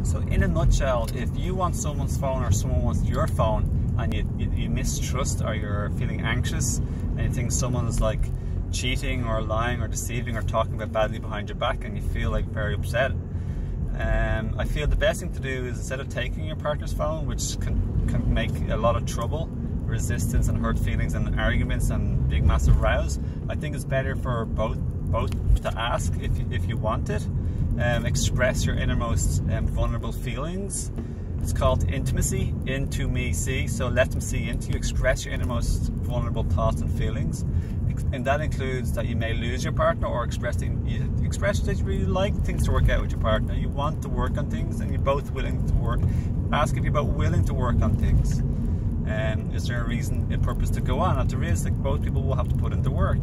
So in a nutshell, if you want someone's phone or someone wants your phone and you mistrust or you're feeling anxious and you think someone's like cheating or lying or deceiving or talking about badly behind your back and you feel like very upset, I feel the best thing to do is, instead of taking your partner's phone, which can make a lot of trouble, resistance and hurt feelings and arguments and big massive rows, I think it's better for both to ask if you want it. Express your innermost vulnerable feelings. It's called intimacy, into me, see. So let them see into you. Express your innermost vulnerable thoughts and feelings, and that includes that you may lose your partner, or express that you really like things to work out with your partner. You want to work on things, and you're both willing to work. Ask if you're both willing to work on things. Is there a reason, a purpose to go on? If there is, like, both people will have to put in the work.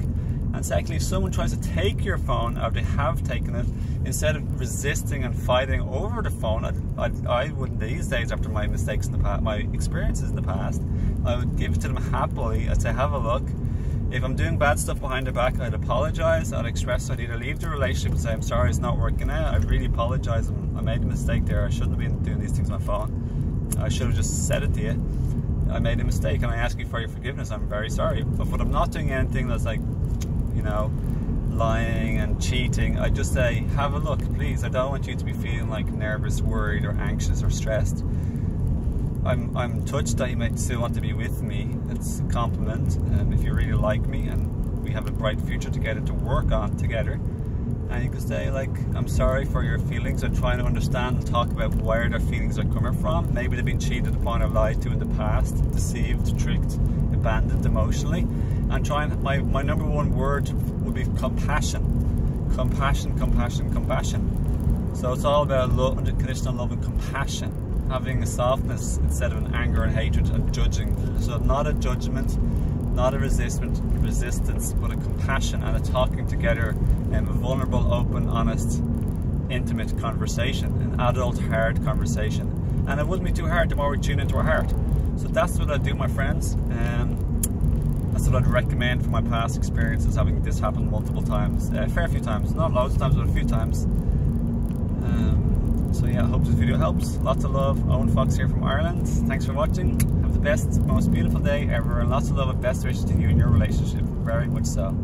And secondly, if someone tries to take your phone, or they have taken it, instead of resisting and fighting over the phone, I wouldn't these days, after my mistakes in the past, my experiences in the past, I would give it to them happily. I'd say, have a look. If I'm doing bad stuff behind their back, I'd apologise. I'd express, I'd either leave the relationship and say, I'm sorry, it's not working out. I really apologise. I made a mistake there. I shouldn't have been doing these things on my phone. I should have just said it to you. I made a mistake and I ask you for your forgiveness. I'm very sorry. But I'm not doing anything that's like, you know, lying and cheating. I just say, have a look, please. I don't want you to be feeling like nervous, worried, or anxious, or stressed. I'm touched that you might still want to be with me. It's a compliment. If you really like me and we have a bright future together to work on together. And you can say, like, I'm sorry for your feelings. I'm trying to understand and talk about where their feelings are coming from. Maybe they've been cheated upon or lied to in the past, deceived, tricked, abandoned emotionally. And my number one word would be compassion. Compassion, compassion, compassion. So it's all about love, unconditional love and compassion. Having a softness instead of an anger and hatred and judging. So not a judgment, not a resistance, but a compassion and a talking together, a vulnerable, open, honest, intimate conversation, an adult, hard conversation. And it wouldn't be too hard the more we tune into our heart. So that's what I do, my friends. That's what I'd recommend from my past experiences, having this happen multiple times, a fair few times, not loads of times, but a few times. So yeah, I hope this video helps. Lots of love. Owen Fox here from Ireland. Thanks for watching. Have the best, most beautiful day ever, and lots of love and best wishes to you in your relationship. Very much so.